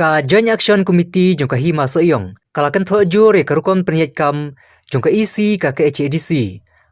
Ka Joint Action Committee jong ka hima so yong kalakan tho jure karukom perniat kam jong ka isi ka HADC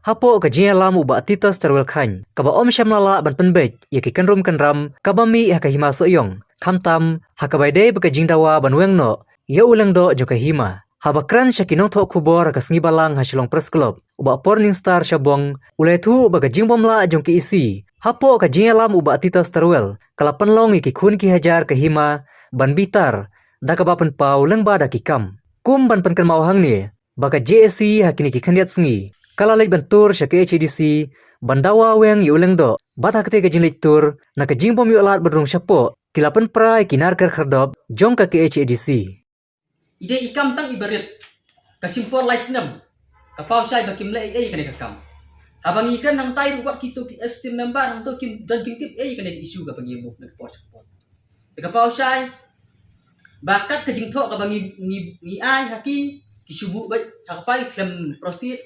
hapo ka jia lam uba titos terwel khan ka ba om shamlala ban penbek ya ki kanrum kanram ka ba mi ha ka hima so yong khamtam ha ka bai de ba ka jingdawa ban wengno ya ulang do jong ka hima habakran shakinong tho khubor ka sngi balang ha shilong press club uba Morning Star shabong uletu ba ka jingbomla jong ki isi hapo ka jia lam uba titos terwel kala penlong ki khun ki hajar ka hima ban bitar da ka bapan pau leng ba da ki kam kum ban pan kan mau hang ni baka JSC hakini ki khandiat sngi kala lei ban tur sha ke HDC bandawa weng yu leng do bat hakte ka jinlit tur na ka jingbom yu alat badrung shapo kilapan prai kinar kar khardop jong ka ke HDC ide ikam tang ibarit kasimpor laisnam kapau sai bakim le kane kakam habang ikan nang tai ruat kitu ki estim member nang to kim dan jingtip kane isu ka pagi move nak pot kapau sai bakat ke jingtho ka bangi ni ai haki kisubu bai hakpai klem proceed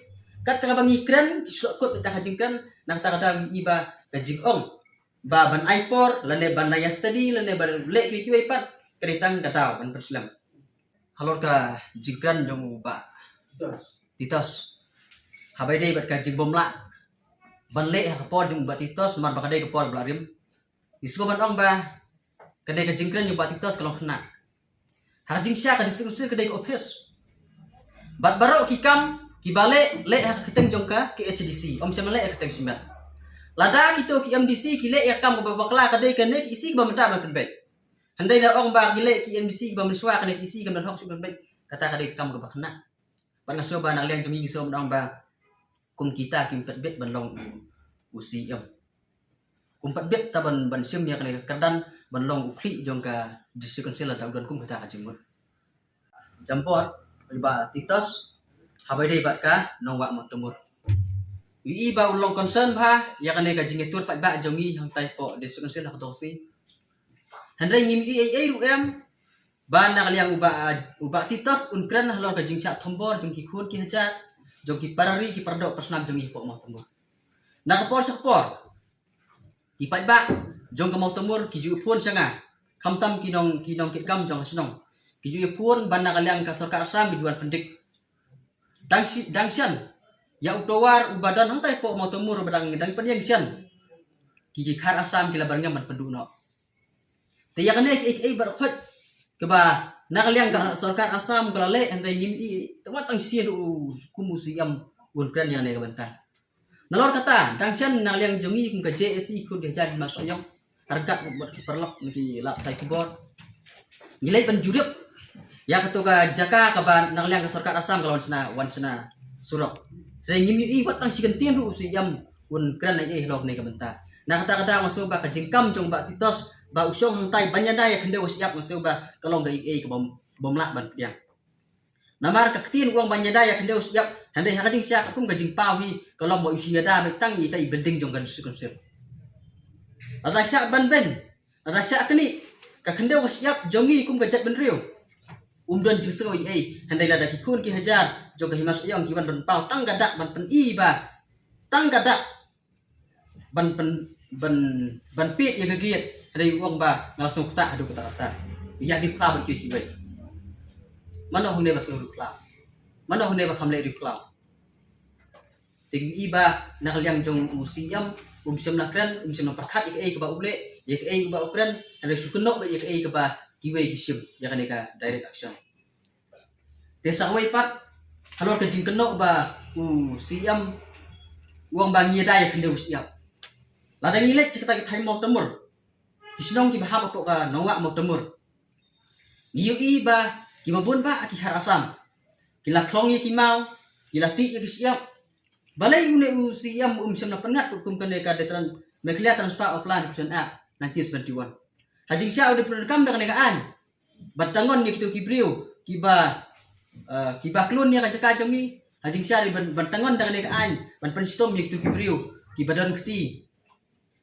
kat ka bangi kren kisukot ta hajingkan nang ta kada iba ka jingong ba ban aipor lane ban naya study lane ban le ki ki pat keritang kata ban perslam halor ka jingkran jong ba titos habai dei bat ka jingbom la ban le ha por jong ba titos mar ba kadai ka por blarim isko ban ong ba kadai ka jingkran jong ba titos kalong kena harjing sya ka distribusi kadai ka office bat baro ki kam ki bale le ha keteng jong ka ke HDC om sama le keteng simat lada kito ki MDC ki le ya kam ka bakla kadai ka nek isi ba menta man penbek handai la ong ba ki le ki MDC ba miswa ka nek isi kam dan hok su penbek kata kadai kam ka bakna ban so ba nang liang jong so ong ba kum kita kim petbet ban long usi em kum petbet ta ban sim ya ka kardan ban long ukli jong ka district council ta udan kum kata ka jingmut jampor ba titos habai dei bat ka nong wa mot tumur wi ba ulong concern ba ya kane ka jingetur pat ba jongi hang tai po district council ka tosi handai ngim ai ru em ba na kaliang uba titos unkran halor ka jingcha thombor jong ki khun ki haja jong ki parari ki pardo personam jongi po mot tumur na ka por sakpor ki pat ba jong ka mot tumur ki ju phun sanga khamtam kinong ki kam jong snong ki ju phun ban na kaliang ka sarkar asam ki juan pendik dangsian ya utowar ubadan hang tai po mot tumur badang dang penyang sian ki khar asam ki labar ngam penduno te ya kane ki bar khot ke ba na kaliang ka sarkar asam kalale andai ngim i tawatang sian kumusiam un kran yang ne ka banta nalor kata dangsian na kaliang jongi kum ka JSC kun ke jadi masuk nyong harga buat perlap ki lap tai kubor nilai penjurip ya ketua jaka ka ban na kaliang ka sarkar asam kalau wansana surok ngim i watang sigentin ru siam un kran ai lok ne ka banta na kata masuk ba ka jingkam jong ba titos ba usong hang tai banyanda ya kende siap masuk ba kalong ga ke bom lak ban piang namar ka ktin uang banyanda ya kende siap handai ha jing siap kum ga jing pawi kalong mo usia da betang i tai building jong kan konsep ada siap ban ben ada siap kini ka kende siap jongi kum ga jat ben riu umdon jing soi handai la da ki kun ki hajar jong ga himas yong ki ban pau tang gadak ban pen i ba tang gadak ban pit ya gagiet ada uang ba langsung kata adu kata ya di club ban ki bai mana hunde bas uru club mana hunde ba khamle di club ting iba nakal yang jong usiam siam nakran siam perkat ik ke ba ule ya ke ba ukran ada sukenok ba ya ke ba kiwe kisim ya kan ka direct action desa wai pat halor ke jing kenok ba siam uang bangi da ya kende usiam lada ngilek kita thai mau temur kisnong ki bahap to ka nongwa mau temur niu iba ki mabun ba ki harasam kila klong ki mau kila ti ki siap balai une usiam siam na pengat kum kene ka detran meklia transfer offline option app 1971 hajing sia udah pernah kam dengan an batangon ni kitu kibriu kiba klun ni ka jaka jongi hajing sia batangon dengan an ban penstom ni kitu kibriu kibadan keti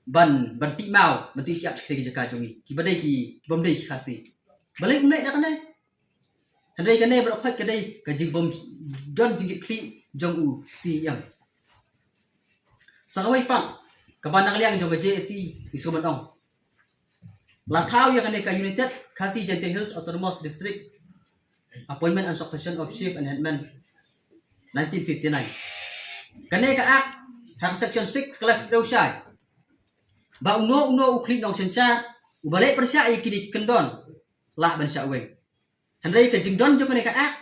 ban ti mau ban ti siap sekali jaka jongi kibadai ki bom dei khasi balai umne da kanai handai kanai berokhat kadai ka jing bom don jingit kli jong u si yang sangawai pang kabanang liang jong JSC isu banong Latau yang kena ka United Khasi Genting Hills Autonomous District Appointment and Succession of Chief and Headman 1959. Kena ka Act hak section 6 kelak dau syai. Ba uno uklik dong sensa ubalik persya kini kendon lah ban sya weng. Handai ka jingdon jo kena ka Act.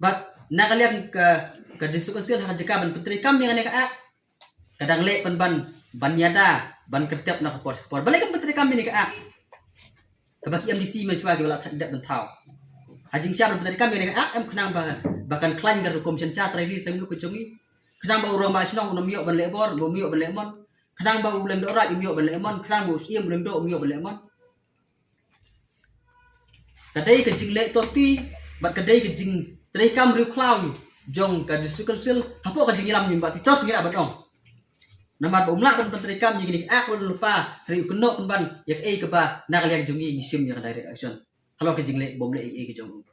But nakalian ke diskusi hak jeka ban penteri kam yang kena ka Act. Kadang lek ban banyada ban ketep nak por. Balik kan penteri kam ni ka Act. Kabaki MDC mencuba ke wala tidak bentau. Hajing siap dari kami dengan am kenang bahkan klaim dari komisen cha traili saya lu kecungi. Kenang bau orang basnong unam yok ban lebor, bo miok ban lemon. Kenang bau bulan dora miok ban lemon, kenang bau siem bulan do miok ban lemon. Kadai kecing lek toti, bat kadai kecing trai kam riu klau jong ka disukunsil, hapo kecing ilam mimba titos ngira batong. Namar umlak kan penteri kam jadi aku lupa hari keno kan ban yak ke ba nakalian jungi ngisim yang direct action. Kalau ke jingle bom le ke jong.